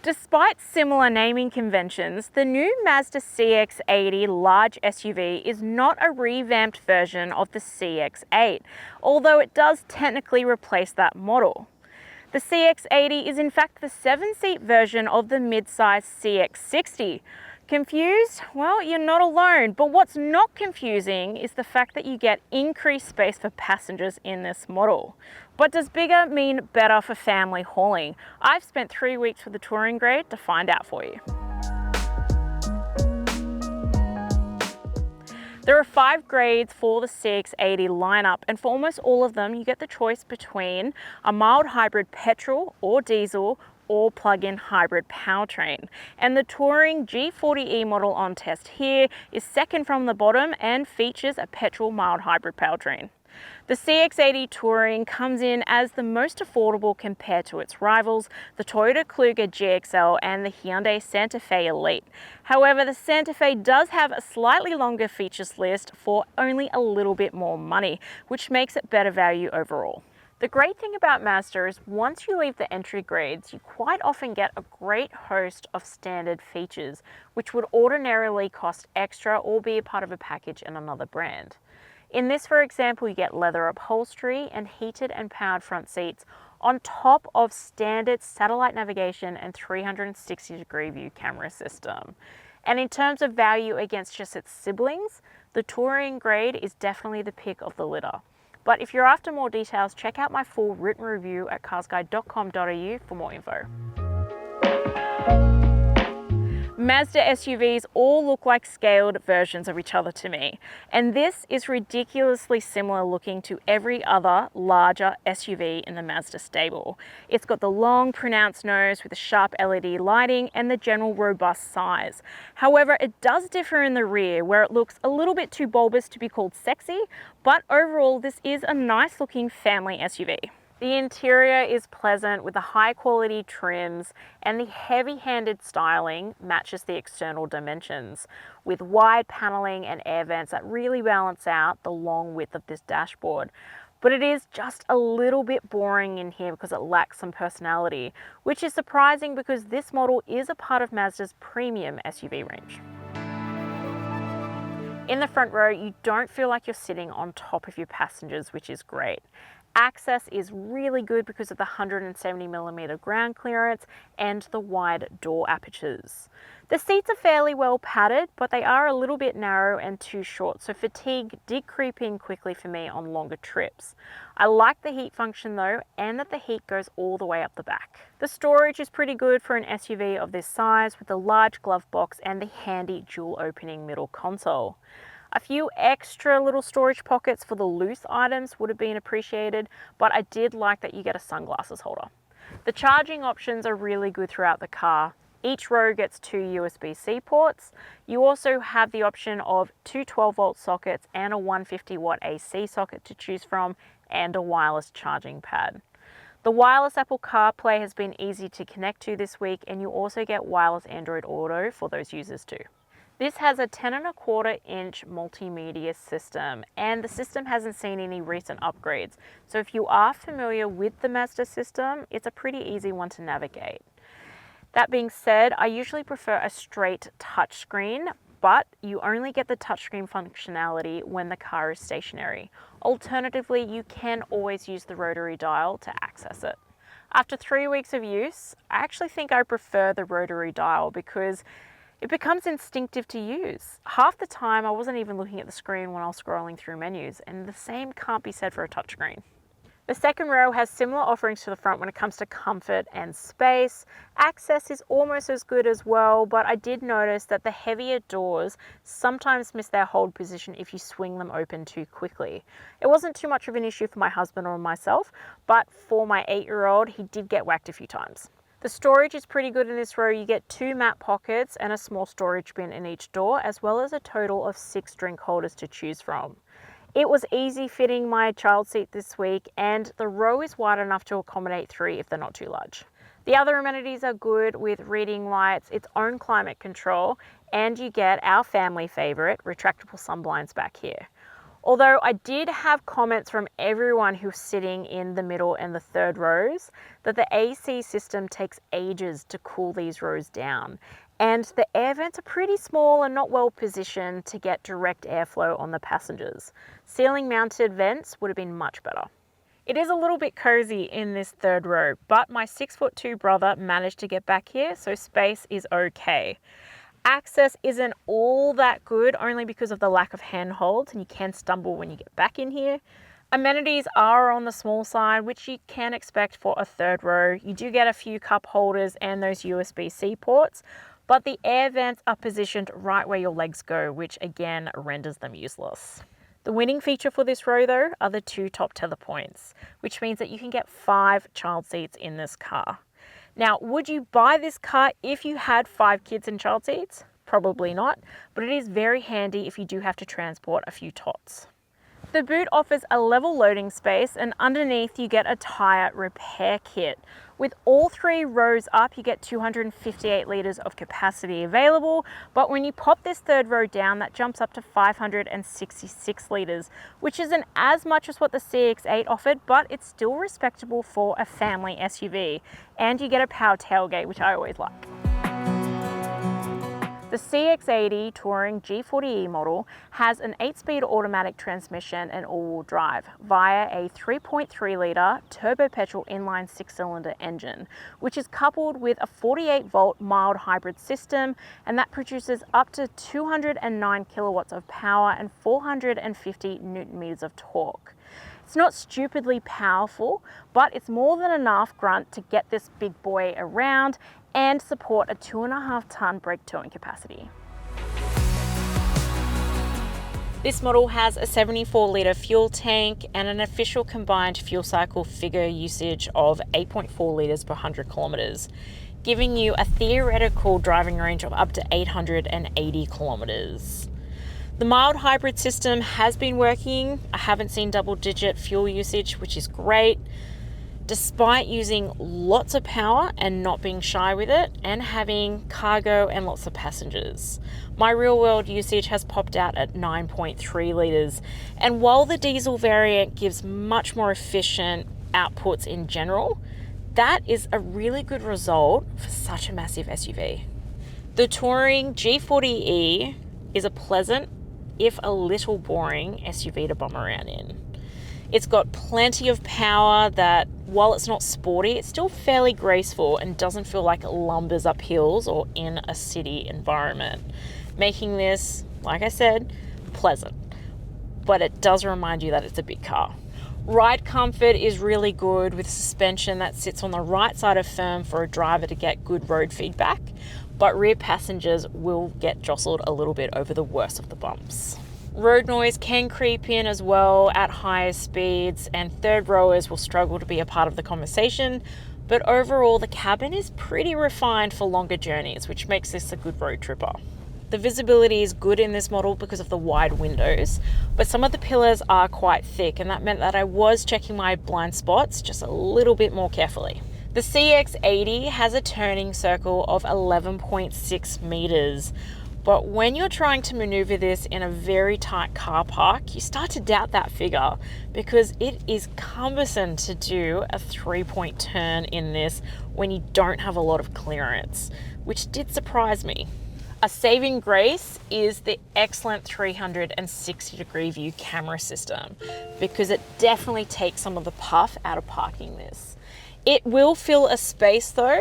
Despite similar naming conventions, the new Mazda CX-80 large SUV is not a revamped version of the CX-8, although it does technically replace that model. The CX-80 is in fact the 7-seat version of the mid-size CX-60. Confused? Well, you're not alone, but what's not confusing is the fact that you get increased space for passengers in this model. But does bigger mean better for family hauling? I've spent 3 weeks with the touring grade to find out for you. There are 5 grades for the CX-80 lineup, and for almost all of them, you get the choice between a mild hybrid petrol or diesel or plug-in hybrid powertrain. And the Touring G40e model on test here is second from the bottom and features a petrol mild hybrid powertrain. The CX-80 Touring comes in as the most affordable compared to its rivals, the Toyota Kluger GXL and the Hyundai Santa Fe Elite. However, the Santa Fe does have a slightly longer features list for only a little bit more money, which makes it better value overall. The great thing about Mazda is once you leave the entry grades, you quite often get a great host of standard features, which would ordinarily cost extra or be a part of a package in another brand. In this, for example, you get leather upholstery and heated and powered front seats on top of standard satellite navigation and 360-degree view camera system. And in terms of value against just its siblings, the Touring grade is definitely the pick of the litter. But if you're after more details, check out my full written review at carsguide.com.au for more info. Mazda SUVs all look like scaled versions of each other to me, and this is ridiculously similar looking to every other larger SUV in the Mazda stable. It's got the long, pronounced nose with the sharp LED lighting and the general robust size. However, it does differ in the rear, where it looks a little bit too bulbous to be called sexy, but overall this is a nice looking family SUV. The interior is pleasant with the high quality trims, and the heavy-handed styling matches the external dimensions with wide paneling and air vents that really balance out the long width of this dashboard. But it is just a little bit boring in here because it lacks some personality, which is surprising because this model is a part of Mazda's premium SUV range. In the front row, you don't feel like you're sitting on top of your passengers, which is great. Access is really good because of the 170mm ground clearance and the wide door apertures. The seats are fairly well padded, but they are a little bit narrow and too short, so fatigue did creep in quickly for me on longer trips. I like the heat function though, and that the heat goes all the way up the back. The storage is pretty good for an SUV of this size with the large glove box and the handy dual opening middle console. A few extra little storage pockets for the loose items would have been appreciated, but I did like that you get a sunglasses holder. The charging options are really good throughout the car. Each row gets 2 USB-C ports. You also have the option of 2 12-volt sockets and a 150-watt AC socket to choose from, and a wireless charging pad. The wireless Apple CarPlay has been easy to connect to this week, and you also get wireless Android Auto for those users too. This has a 10.25-inch multimedia system, and the system hasn't seen any recent upgrades. So if you are familiar with the Mazda system, it's a pretty easy one to navigate. That being said, I usually prefer a straight touchscreen, but you only get the touchscreen functionality when the car is stationary. Alternatively, you can always use the rotary dial to access it. After 3 weeks of use, I actually think I prefer the rotary dial because it becomes instinctive to use. Half the time I wasn't even looking at the screen when I was scrolling through menus, and the same can't be said for a touchscreen. The second row has similar offerings to the front when it comes to comfort and space. Access is almost as good as well, but I did notice that the heavier doors sometimes miss their hold position if you swing them open too quickly. It wasn't too much of an issue for my husband or myself, but for my 8-year-old, he did get whacked a few times. The storage is pretty good in this row. You get 2 mat pockets and a small storage bin in each door, as well as a total of 6 drink holders to choose from. It was easy fitting my child seat this week, and the row is wide enough to accommodate 3 if they're not too large. The other amenities are good with reading lights, its own climate control, and you get our family favorite, retractable sunblinds back here. Although I did have comments from everyone who's sitting in the middle and the third rows that the AC system takes ages to cool these rows down. And the air vents are pretty small and not well positioned to get direct airflow on the passengers. Ceiling mounted vents would have been much better. It is a little bit cozy in this third row, but my 6'2" brother managed to get back here, so space is okay. Access isn't all that good, only because of the lack of handholds, and you can stumble when you get back in here. Amenities are on the small side, which you can expect for a third row. You do get a few cup holders and those USB-C ports, but the air vents are positioned right where your legs go, which again renders them useless. The winning feature for this row though are the 2 top tether points, which means that you can get 5 child seats in this car. Now, would you buy this car if you had 5 kids in child seats? Probably not, but it is very handy if you do have to transport a few tots. The boot offers a level loading space, and underneath you get a tyre repair kit. With all 3 rows up, you get 258 litres of capacity available, but when you pop this third row down, that jumps up to 566 litres, which isn't as much as what the CX-8 offered, but it's still respectable for a family SUV. And you get a power tailgate, which I always like. The CX-80 Touring G40e model has an 8-speed automatic transmission and all-wheel drive via a 3.3 litre turbo-petrol inline 6-cylinder engine, which is coupled with a 48-volt mild hybrid system, and that produces up to 209 kilowatts of power and 450 newton meters of torque. It's not stupidly powerful, but it's more than enough grunt to get this big boy around and support a 2.5-ton brake towing capacity. This model has a 74-litre fuel tank and an official combined fuel cycle figure usage of 8.4 litres per 100 kilometres, giving you a theoretical driving range of up to 880 kilometres. The mild hybrid system has been working. I haven't seen double-digit fuel usage, which is great, despite using lots of power and not being shy with it and having cargo and lots of passengers. My real world usage has popped out at 9.3 litres, and while the diesel variant gives much more efficient outputs in general, that is a really good result for such a massive SUV. The Touring G40e is a pleasant, if a little boring, SUV to bum around in. It's got plenty of power that, while it's not sporty, it's still fairly graceful and doesn't feel like it lumbers up hills or in a city environment, making this, like I said, pleasant. But it does remind you that it's a big car. Ride comfort is really good with suspension that sits on the right side of firm for a driver to get good road feedback, but rear passengers will get jostled a little bit over the worst of the bumps. Road noise can creep in as well at higher speeds, and third rowers will struggle to be a part of the conversation, but overall the cabin is pretty refined for longer journeys, which makes this a good road tripper. The visibility is good in this model because of the wide windows, but some of the pillars are quite thick, and that meant that I was checking my blind spots just a little bit more carefully. The CX-80 has a turning circle of 11.6 meters, but when you're trying to maneuver this in a very tight car park, you start to doubt that figure because it is cumbersome to do a 3-point turn in this when you don't have a lot of clearance, which did surprise me. A saving grace is the excellent 360-degree view camera system because it definitely takes some of the puff out of parking this. It will fill a space though,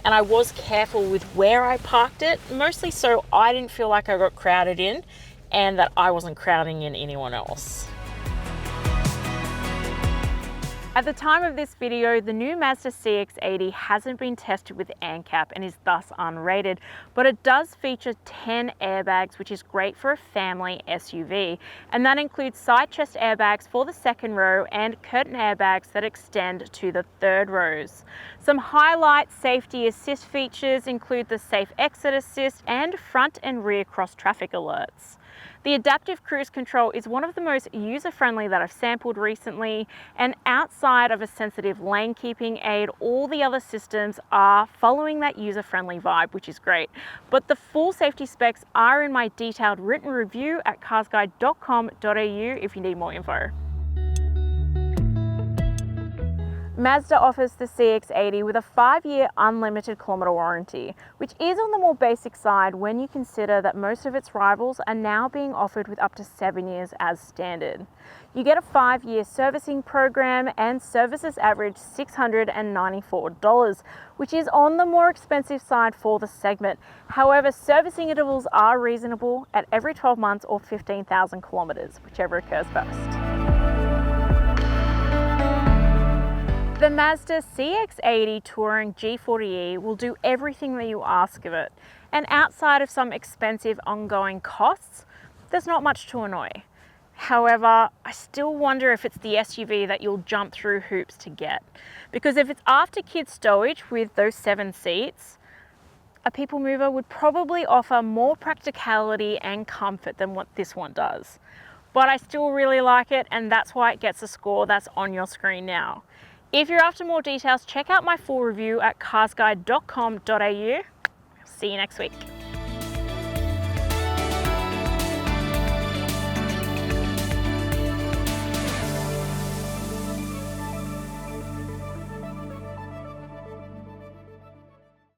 and I was careful with where I parked it, mostly so I didn't feel like I got crowded in and that I wasn't crowding in anyone else. At the time of this video, the new Mazda CX-80 hasn't been tested with ANCAP and is thus unrated, but it does feature 10 airbags, which is great for a family SUV. And that includes side chest airbags for the second row and curtain airbags that extend to the third rows. Some highlight safety assist features include the safe exit assist and front and rear cross traffic alerts. The adaptive cruise control is one of the most user-friendly that I've sampled recently, and outside of a sensitive lane keeping aid, all the other systems are following that user-friendly vibe, which is great. But the full safety specs are in my detailed written review at carsguide.com.au if you need more info. Mazda offers the CX-80 with a 5-year unlimited kilometre warranty, which is on the more basic side when you consider that most of its rivals are now being offered with up to 7 years as standard. You get a 5-year servicing program and services average $694, which is on the more expensive side for the segment. However, servicing intervals are reasonable at every 12 months or 15,000 kilometres, whichever occurs first. The Mazda CX-80 Touring G40e will do everything that you ask of it, and outside of some expensive ongoing costs, there's not much to annoy. However, I still wonder if it's the SUV that you'll jump through hoops to get, because if it's after-kid stowage with those 7 seats, a people mover would probably offer more practicality and comfort than what this one does. But I still really like it, and that's why it gets a score that's on your screen now. If you're after more details, check out my full review at carsguide.com.au. See you next week.